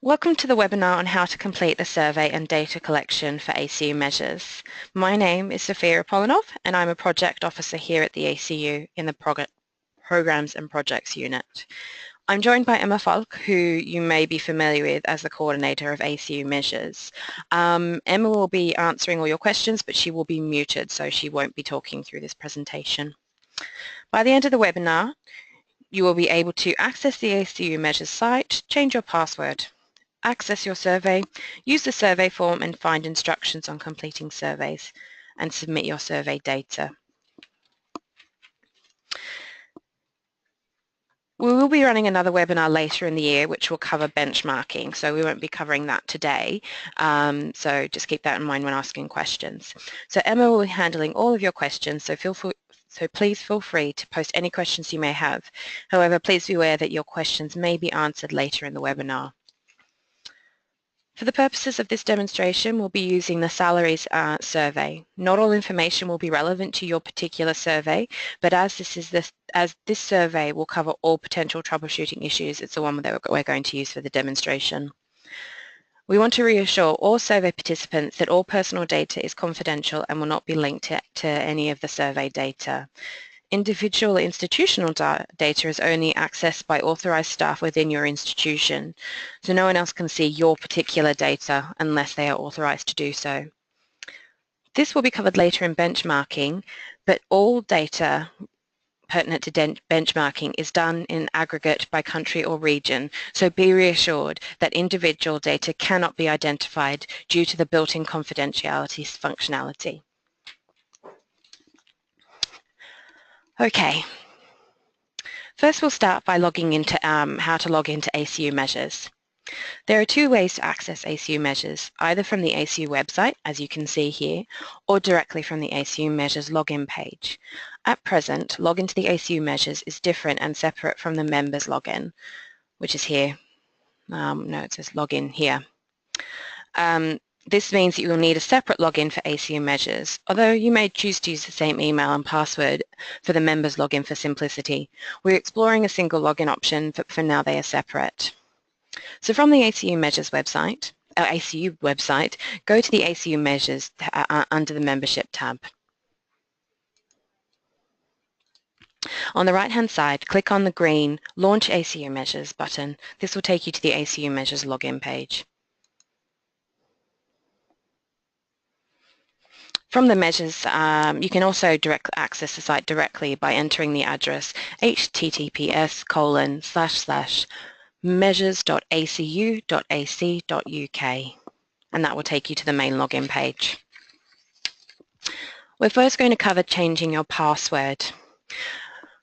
Welcome to the webinar on how to complete the survey and data collection for ACU Measures. My name is Sophia Apollinov and I'm a Project Officer here at the ACU in the Programs and Projects Unit. I'm joined by Emma Falk, who you may be familiar with as the coordinator of ACU Measures. Emma will be answering all your questions, but she will be muted, so she won't be talking through this presentation. By the end of the webinar, you will be able to access the ACU Measures site, change your password, access your survey, use the survey form and find instructions on completing surveys and submit your survey data. We will be running another webinar later in the year which will cover benchmarking, so we won't be covering that today, so just keep that in mind when asking questions. So Emma will be handling all of your questions, so please feel free to post any questions you may have. However, please be aware that your questions may be answered later in the webinar. For the purposes of this demonstration, we'll be using the salaries survey. Not all information will be relevant to your particular survey, but as this survey will cover all potential troubleshooting issues, it's the one that we're going to use for the demonstration. We want to reassure all survey participants that all personal data is confidential and will not be linked to any of the survey data. Individual institutional data is only accessed by authorised staff within your institution, so no one else can see your particular data unless they are authorised to do so. This will be covered later in benchmarking, but all data pertinent to benchmarking is done in aggregate by country or region, so be reassured that individual data cannot be identified due to the built-in confidentiality functionality. Okay. First, we'll start by logging into how to log into ACU Measures. There are two ways to access ACU Measures, either from the ACU website, as you can see here, or directly from the ACU Measures login page. At present, login to the ACU Measures is different and separate from the members login, which is here. No, it says login here. This means that you will need a separate login for ACU Measures, although you may choose to use the same email and password for the members login for simplicity. We're exploring a single login option, but for now they are separate. So from the ACU Measures website, ACU website, go to the ACU Measures under the Membership tab. On the right-hand side, click on the green Launch ACU Measures button. This will take you to the ACU Measures login page. From the measures, you can also access the site directly by entering the address https://measures.acu.ac.uk, and that will take you to the main login page. We're first going to cover changing your password.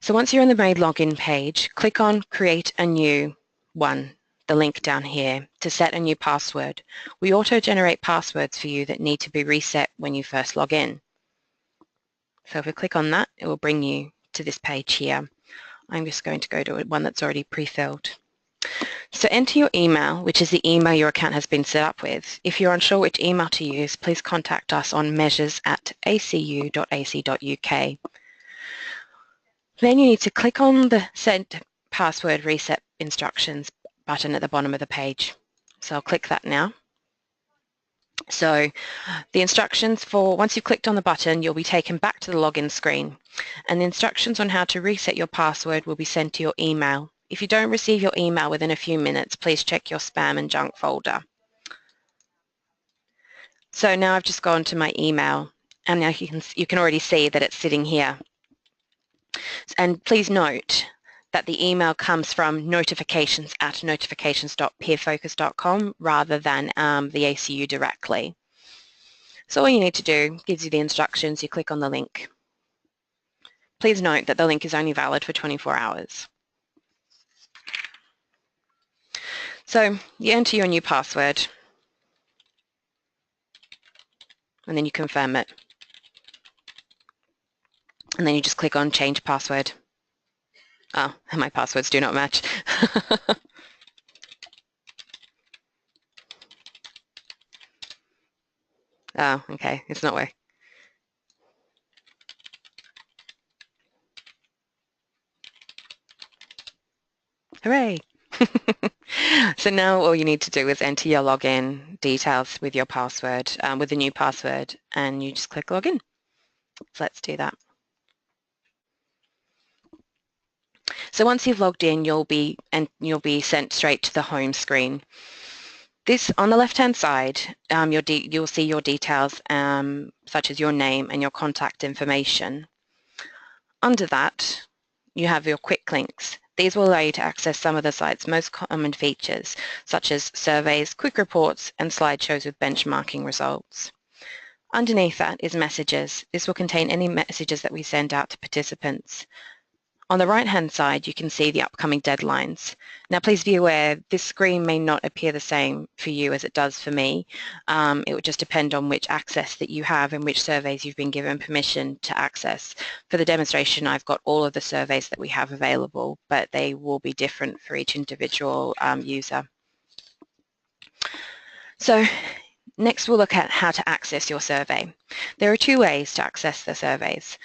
So once you're on the main login page, click on Create a New One, the link down here, to set a new password. We auto-generate passwords for you that need to be reset when you first log in. So if we click on that, it will bring you to this page here. I'm just going to go to one that's already pre-filled. So enter your email, which is the email your account has been set up with. If you're unsure which email to use, please contact us on measures@acu.ac.uk. Then you need to click on the Send Password Reset Instructions button at the bottom of the page. So I'll click that now. So the instructions for, once you've clicked on the button, you'll be taken back to the login screen, and the instructions on how to reset your password will be sent to your email. If you don't receive your email within a few minutes, please check your spam and junk folder. So now I've just gone to my email, and now you can already see that it's sitting here. And please note that the email comes from notifications@notifications.peerfocus.com rather than the ACU directly. So all you need to do, gives you the instructions, you click on the link. Please note that the link is only valid for 24 hours. So you enter your new password and then you confirm it. And then you just click on Change Password. Oh, my passwords do not match. Oh, okay, it's not working. Hooray! So now all you need to do is enter your login details with your password, with the new password, and you just click login. So let's do that. So once you've logged in, you'll be sent straight to the home screen. This, on the left-hand side, you'll see your details, such as your name and your contact information. Under that, you have your quick links. These will allow you to access some of the site's most common features, such as surveys, quick reports, and slideshows with benchmarking results. Underneath that is messages. This will contain any messages that we send out to participants. On the right-hand side, you can see the upcoming deadlines. Now, please be aware, this screen may not appear the same for you as it does for me. It would just depend on which access that you have and which surveys you've been given permission to access. For the demonstration, I've got all of the surveys that we have available, but they will be different for each individual user. So, next we'll look at how to access your survey. There are two ways to access the surveys.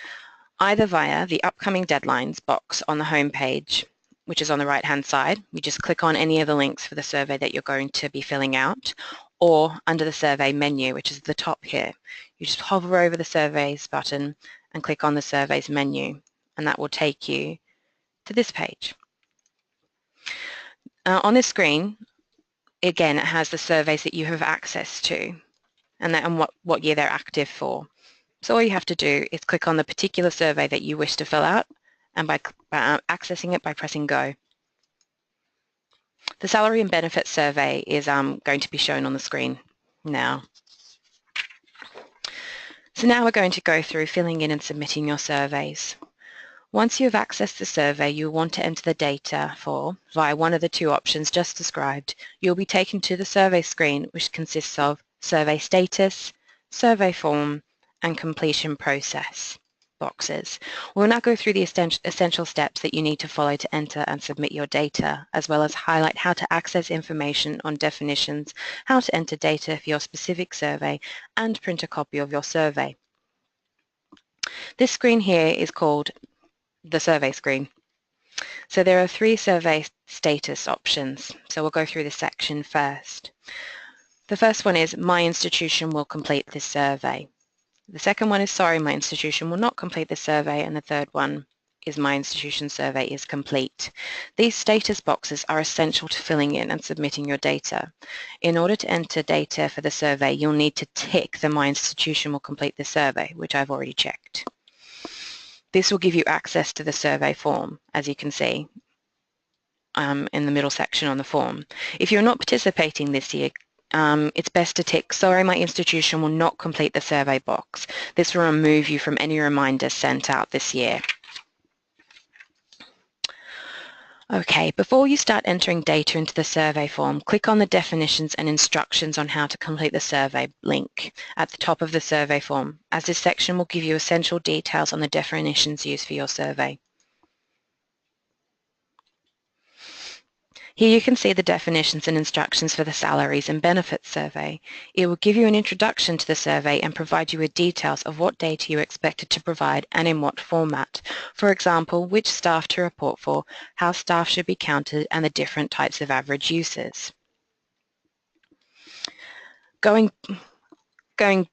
Either via the upcoming deadlines box on the home page, which is on the right-hand side. You just click on any of the links for the survey that you're going to be filling out, or under the survey menu, which is at the top here. You just hover over the surveys button and click on the surveys menu, and that will take you to this page. On this screen, again, it has the surveys that you have access to and what year they're active for. So all you have to do is click on the particular survey that you wish to fill out, and by accessing it by pressing go. The salary and benefits survey is going to be shown on the screen now. So now we're going to go through filling in and submitting your surveys. Once you have accessed the survey you want to enter the data for via one of the two options just described, you'll be taken to the survey screen, which consists of survey status, survey form, and completion process boxes. We'll now go through the essential steps that you need to follow to enter and submit your data, as well as highlight how to access information on definitions, how to enter data for your specific survey, and print a copy of your survey. This screen here is called the survey screen. So there are three survey status options. So we'll go through this section first. The first one is my institution will complete this survey. The second one is sorry, my institution will not complete the survey, and the third one is my institution survey is complete. These status boxes are essential to filling in and submitting your data. In order to enter data for the survey, you'll need to tick the my institution will complete the survey, which I've already checked. This will give you access to the survey form, as you can see in the middle section on the form. If you're not participating this year, it's best to tick, sorry, my institution will not complete the survey box. This will remove you from any reminders sent out this year. Okay, before you start entering data into the survey form, click on the definitions and instructions on how to complete the survey link at the top of the survey form, as this section will give you essential details on the definitions used for your survey. Here you can see the definitions and instructions for the salaries and benefits survey. It will give you an introduction to the survey and provide you with details of what data you are expected to provide and in what format. For example, which staff to report for, how staff should be counted, and the different types of average uses. Going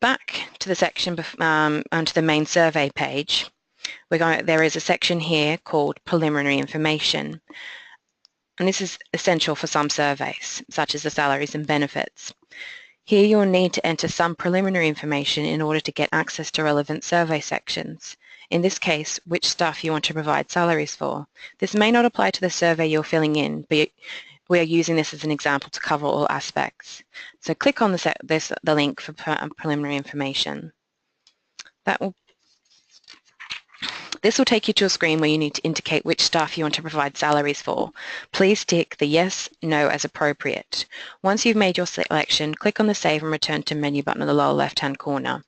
back to the section onto the main survey page, there is a section here called preliminary information. And this is essential for some surveys, such as the salaries and benefits. Here you'll need to enter some preliminary information in order to get access to relevant survey sections. In this case, which staff you want to provide salaries for. This may not apply to the survey you're filling in, but we are using this as an example to cover all aspects. So click on the link for preliminary information. This will take you to a screen where you need to indicate which staff you want to provide salaries for. Please tick the yes, no as appropriate. Once you've made your selection, click on the Save and Return to Menu button in the lower left-hand corner.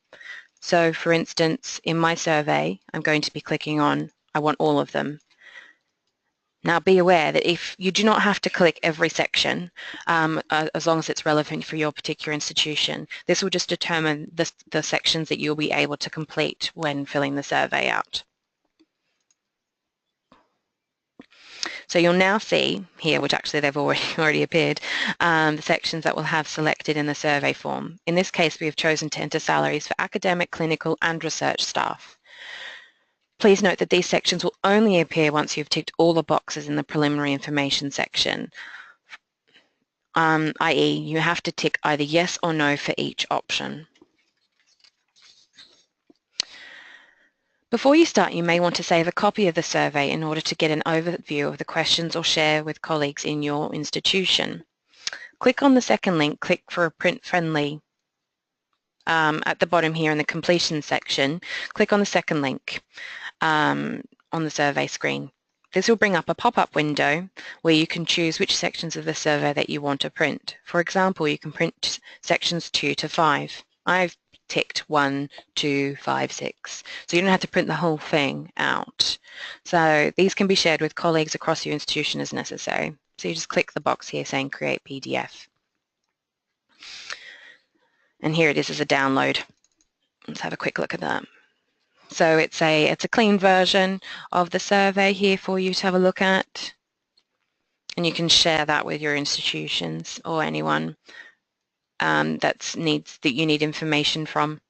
So, for instance, in my survey, I'm going to be clicking on I want all of them. Now be aware that if you do not have to click every section, as long as it's relevant for your particular institution, this will just determine the sections that you'll be able to complete when filling the survey out. So you'll now see here, which actually they've already appeared, the sections that we'll have selected in the survey form. In this case, we have chosen to enter salaries for academic, clinical and research staff. Please note that these sections will only appear once you've ticked all the boxes in the preliminary information section, i.e. you have to tick either yes or no for each option. Before you start, you may want to save a copy of the survey in order to get an overview of the questions or share with colleagues in your institution. Click on the second link, click for a print-friendly at the bottom here in the completion section. Click on the second link on the survey screen. This will bring up a pop-up window where you can choose which sections of the survey that you want to print. For example, you can print sections 2 to 5. I've ticked 1, 2, 5, 6. So you don't have to print the whole thing out. So these can be shared with colleagues across your institution as necessary. So you just click the box here saying Create PDF. And here it is as a download. Let's have a quick look at that. So it's a clean version of the survey here for you to have a look at. And you can share that with your institutions or anyone that you need information from.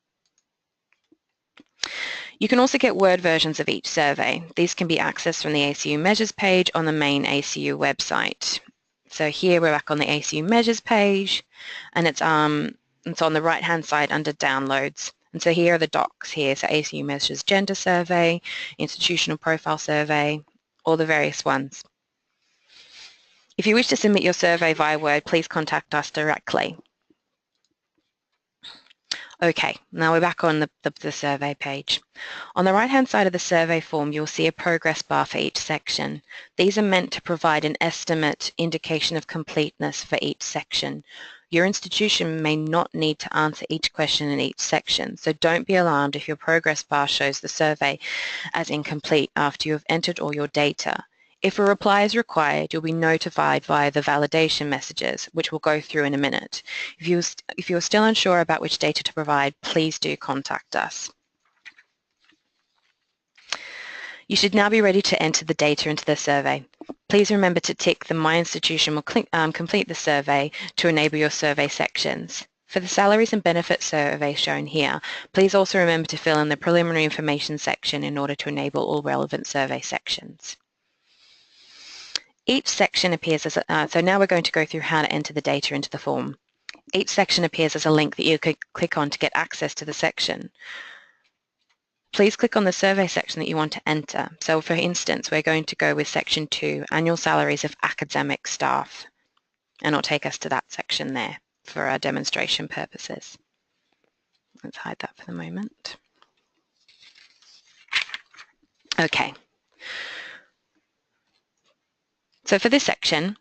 You can also get Word versions of each survey. These can be accessed from the ACU Measures page on the main ACU website. So here we're back on the ACU Measures page, and it's on the right-hand side under Downloads. And so here are the docs here, so ACU Measures Gender Survey, Institutional Profile Survey, all the various ones. If you wish to submit your survey via Word, please contact us directly. Okay, now we're back on the survey page. On the right-hand side of the survey form, you'll see a progress bar for each section. These are meant to provide an estimate indication of completeness for each section. Your institution may not need to answer each question in each section, so don't be alarmed if your progress bar shows the survey as incomplete after you have entered all your data. If a reply is required, you'll be notified via the validation messages, which we'll go through in a minute. If you're still unsure about which data to provide, please do contact us. You should now be ready to enter the data into the survey. Please remember to tick the My Institution will complete the survey to enable your survey sections. For the salaries and benefits survey shown here, please also remember to fill in the preliminary information section in order to enable all relevant survey sections. Each section appears as so now we're going to go through how to enter the data into the form. Each section appears as a link that you could click on to get access to the section. Please click on the survey section that you want to enter. So for instance, we're going to go with section 2, annual salaries of academic staff. And it'll take us to that section there for our demonstration purposes. Let's hide that for the moment. Okay. So for this section,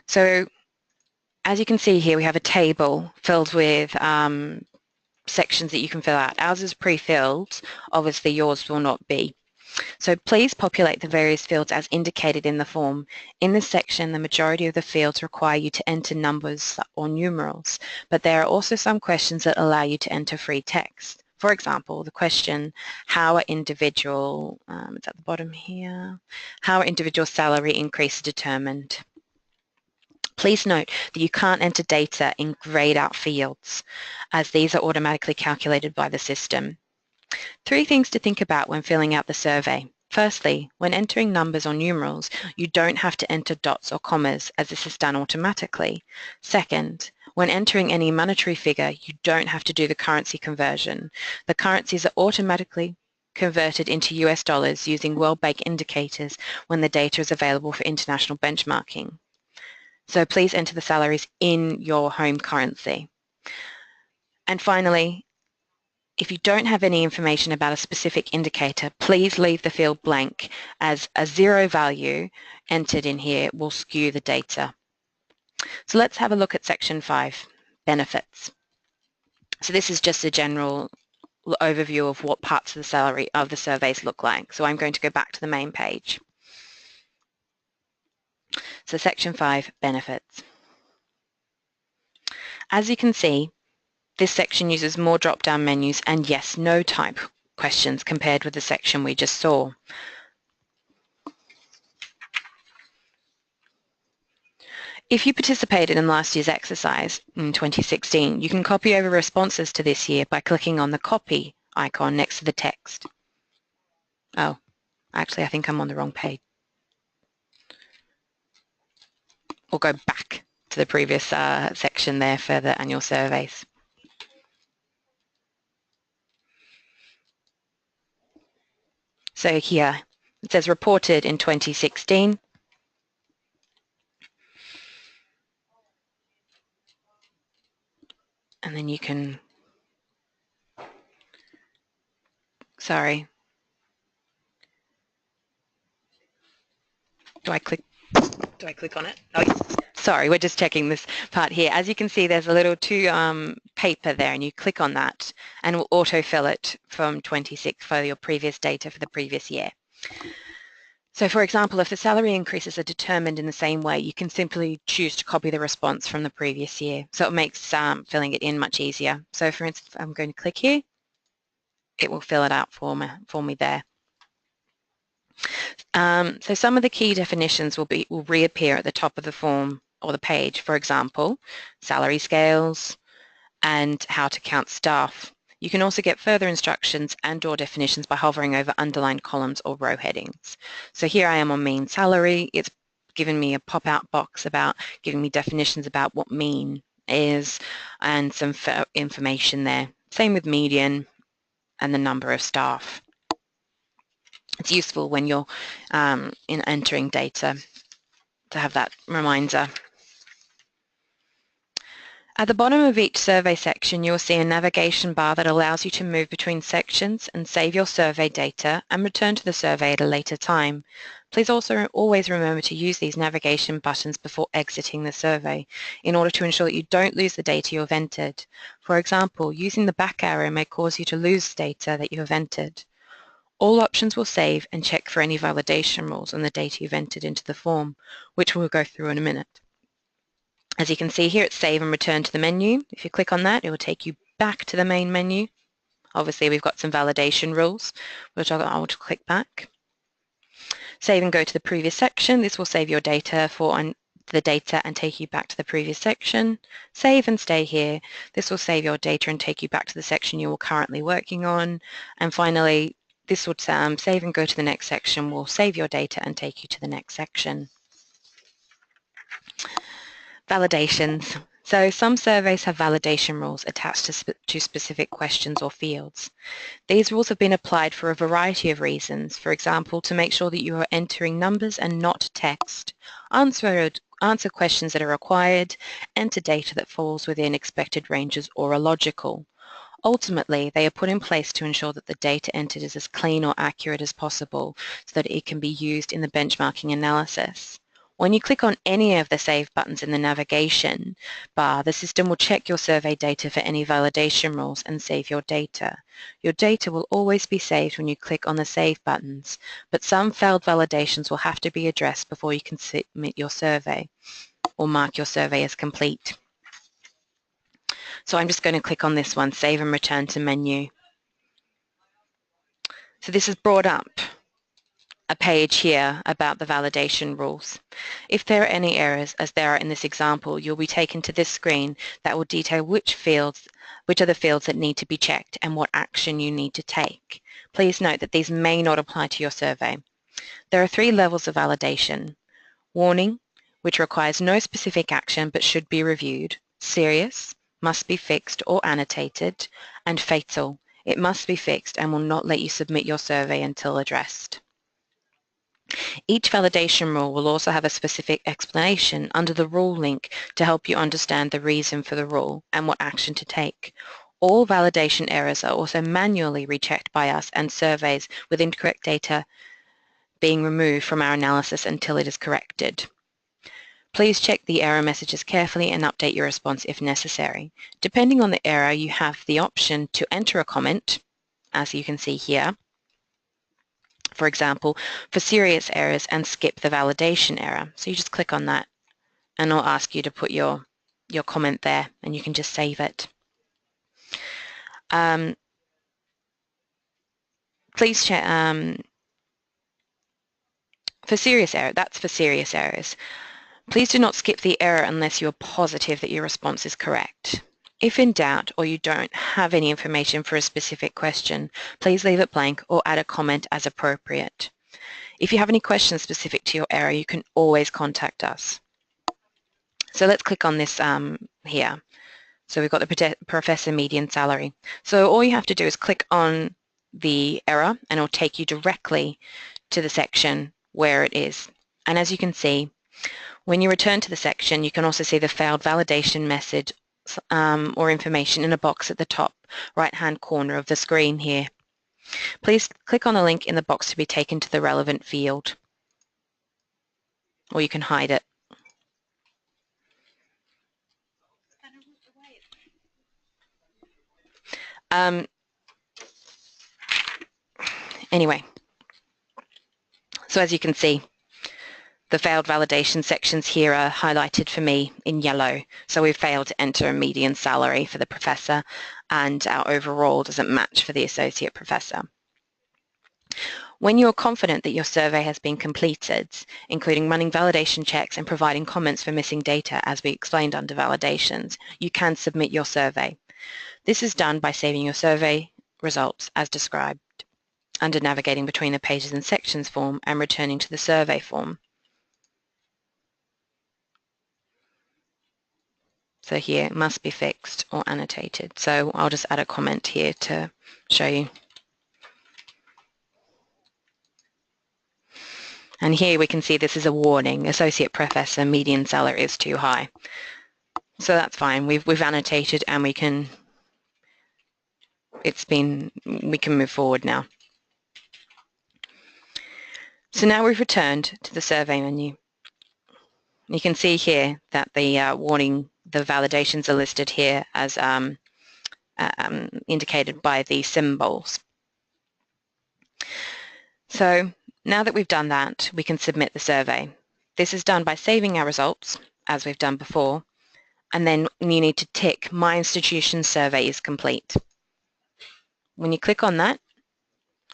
so as you can see here, we have a table filled with sections that you can fill out. Ours is pre-filled, obviously yours will not be. So please populate the various fields as indicated in the form. In this section, the majority of the fields require you to enter numbers or numerals, but there are also some questions that allow you to enter free text. For example, the question, how are individual, it's at the bottom here, how are individual salary increases determined? Please note that you can't enter data in grayed out fields, as these are automatically calculated by the system. 3 things to think about when filling out the survey. Firstly, when entering numbers or numerals, you don't have to enter dots or commas, as this is done automatically. Second, when entering any monetary figure, you don't have to do the currency conversion. The currencies are automatically converted into US dollars using World Bank indicators when the data is available for international benchmarking. So please enter the salaries in your home currency. And finally, if you don't have any information about a specific indicator, please leave the field blank, as a 0 value entered in here will skew the data. So let's have a look at section 5, benefits. So this is just a general overview of what parts of the salary of the surveys look like. So I'm going to go back to the main page. So section 5, benefits. As you can see, this section uses more drop-down menus and yes, no type questions compared with the section we just saw. If you participated in last year's exercise in 2016, you can copy over responses to this year by clicking on the copy icon next to the text. Oh, actually, I think I'm on the wrong page. Or go back to the previous section there for the annual surveys. So here, it says reported in 2016. And then you can, sorry, do I click on it? Oh, sorry, we're just checking this part here. As you can see, there's a little paper there, and you click on that and it will autofill it from 26 for your previous data for the previous year. So for example, if the salary increases are determined in the same way, you can simply choose to copy the response from the previous year. So it makes filling it in much easier. So for instance, I'm going to click here. It will fill it out for me there. So some of the key definitions will reappear at the top of the form or the page. For example, salary scales and how to count staff. You can also get further instructions and/or definitions by hovering over underlined columns or row headings. So here I am on mean salary. It's given me a pop-out box about giving me definitions about what mean is and some information there. Same with median and the number of staff. It's useful when you're in entering data to have that reminder. At the bottom of each survey section, you will see a navigation bar that allows you to move between sections and save your survey data and return to the survey at a later time. Please also always remember to use these navigation buttons before exiting the survey in order to ensure that you don't lose the data you have entered. For example, using the back arrow may cause you to lose data that you have entered. All options will save and check for any validation rules on the data you've entered into the form, which we'll go through in a minute. As you can see here, it's save and return to the menu. If you click on that, it will take you back to the main menu. Obviously, we've got some validation rules, which I'll click back. Save and go to the previous section. This will save your data and take you back to the previous section. Save and stay here. This will save your data and take you back to the section you are currently working on. And finally, this would save and go to the next section, will save your data and take you to the next section. Validations. So some surveys have validation rules attached to specific questions or fields. These rules have been applied for a variety of reasons. For example, to make sure that you are entering numbers and not text, answer questions that are required, enter data that falls within expected ranges or are logical. Ultimately, they are put in place to ensure that the data entered is as clean or accurate as possible so that it can be used in the benchmarking analysis. When you click on any of the Save buttons in the navigation bar, the system will check your survey data for any validation rules and save your data. Your data will always be saved when you click on the Save buttons, but some failed validations will have to be addressed before you can submit your survey or mark your survey as complete. So I'm just going to click on this one, Save and Return to Menu. So this has brought up a page here about the validation rules. If there are any errors, as there are in this example, you'll be taken to this screen that will detail which are the fields that need to be checked and what action you need to take. Please note that these may not apply to your survey. There are 3 levels of validation. Warning, which requires no specific action but should be reviewed. Serious, must be fixed or annotated. And fatal, it must be fixed and will not let you submit your survey until addressed. Each validation rule will also have a specific explanation under the rule link to help you understand the reason for the rule and what action to take. All validation errors are also manually rechecked by us and surveys with incorrect data being removed from our analysis until it is corrected. Please check the error messages carefully and update your response if necessary. Depending on the error, you have the option to enter a comment, as you can see here, for example, for serious errors, and skip the validation error. So you just click on that and it'll ask you to put your comment there and you can just save it. Please check for serious error, that's for serious errors. Please do not skip the error unless you are positive that your response is correct. If in doubt or you don't have any information for a specific question, please leave it blank or add a comment as appropriate. If you have any questions specific to your error, you can always contact us. So let's click on this here. So we've got the professor median salary. So all you have to do is click on the error and it'll take you directly to the section where it is. And as you can see, when you return to the section, you can also see the failed validation message or information in a box at the top right-hand corner of the screen here. Please click on the link in the box to be taken to the relevant field, or you can hide it. Anyway, so as you can see, the failed validation sections here are highlighted for me in yellow. So we've failed to enter a median salary for the professor and our overall doesn't match for the associate professor. When you're confident that your survey has been completed, including running validation checks and providing comments for missing data as we explained under validations, you can submit your survey. This is done by saving your survey results as described under navigating between the pages and sections form and returning to the survey form. So here it must be fixed or annotated. So I'll just add a comment here to show you. And here we can see this is a warning, associate professor median salary is too high. So that's fine. We've annotated and we can move forward now. So now we've returned to the survey menu. You can see here that the warning, the validations are listed here as indicated by the symbols. So now that we've done that, we can submit the survey. This is done by saving our results, as we've done before, and then you need to tick My Institution Survey is complete. When you click on that,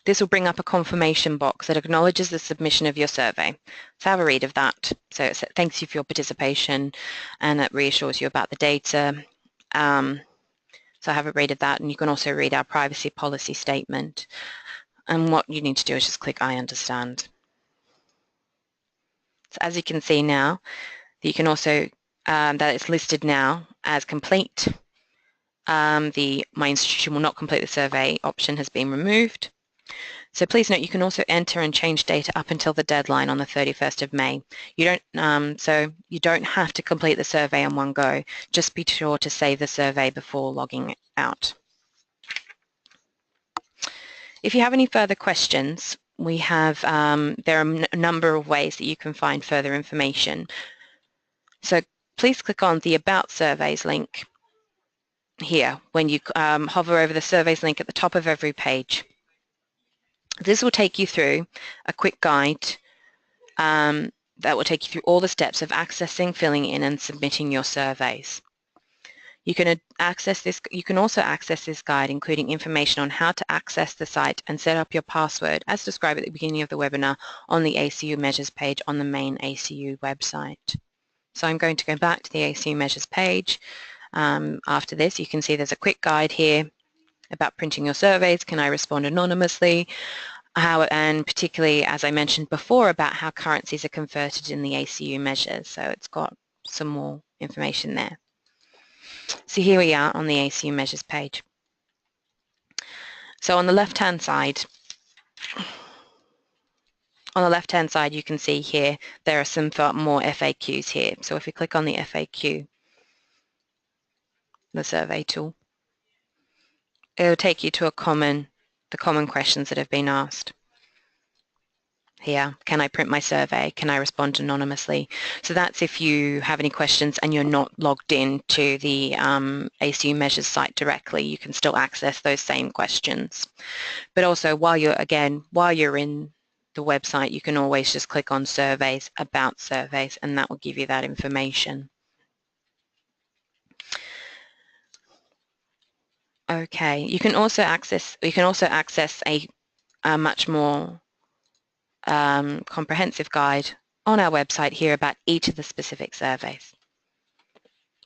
this will bring up a confirmation box that acknowledges the submission of your survey. So have a read of that. So it thanks you for your participation and it reassures you about the data. So have a read of that, and you can also read our privacy policy statement. And what you need to do is just click I understand. So as you can see now, you can also, that it's listed now as complete. The My Institution will not complete the survey option has been removed. So please note you can also enter and change data up until the deadline on the 31st of May. So you don't have to complete the survey in one go. Just be sure to save the survey before logging out. If you have any further questions, we have there are a number of ways that you can find further information. So please click on the About Surveys link here when you hover over the Surveys link at the top of every page. This will take you through a quick guide that will take you through all the steps of accessing, filling in and submitting your surveys. You can also access this guide, including information on how to access the site and set up your password as described at the beginning of the webinar on the ACU Measures page on the main ACU website. So I'm going to go back to the ACU Measures page. After this, you can see there's a quick guide here about printing your surveys. Can I respond anonymously? And particularly, as I mentioned before, about how currencies are converted in the ACU measures. So it's got some more information there. So here we are on the ACU Measures page. So on the left-hand side, you can see here there are some more FAQs here. So if we click on the FAQ, the survey tool, it will take you to the common questions that have been asked. Here, can I print my survey? Can I respond anonymously? So that's if you have any questions and you're not logged in to the ACU Measures site directly, you can still access those same questions. But also while you're in the website, you can always just click on Surveys, About Surveys, and that will give you that information. Okay, you can also access a much more comprehensive guide on our website here about each of the specific surveys.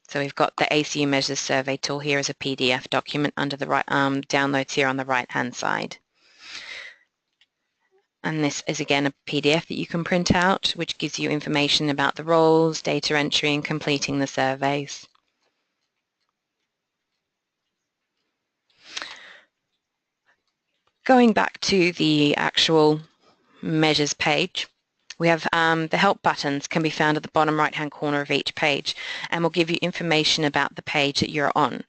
So we've got the ACU Measures survey tool here as a PDF document under the right downloads here on the right-hand side. And this is again a PDF that you can print out, which gives you information about the roles, data entry, and completing the surveys. Going back to the actual measures page, we have the help buttons can be found at the bottom right-hand corner of each page and will give you information about the page that you're on.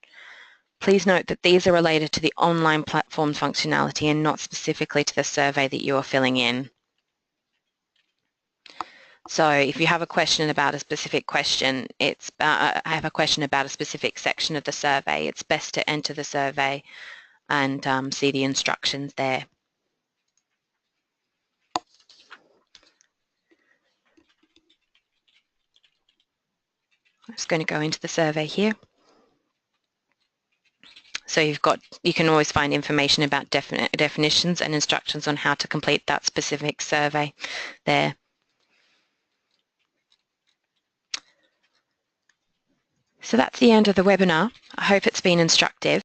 Please note that these are related to the online platform functionality and not specifically to the survey that you are filling in. So if you have a question about a specific question, I have a question about a specific section of the survey, it's best to enter the survey and see the instructions there. I'm just going to go into the survey here. So you can always find information about definitions and instructions on how to complete that specific survey there. So that's the end of the webinar. I hope it's been instructive.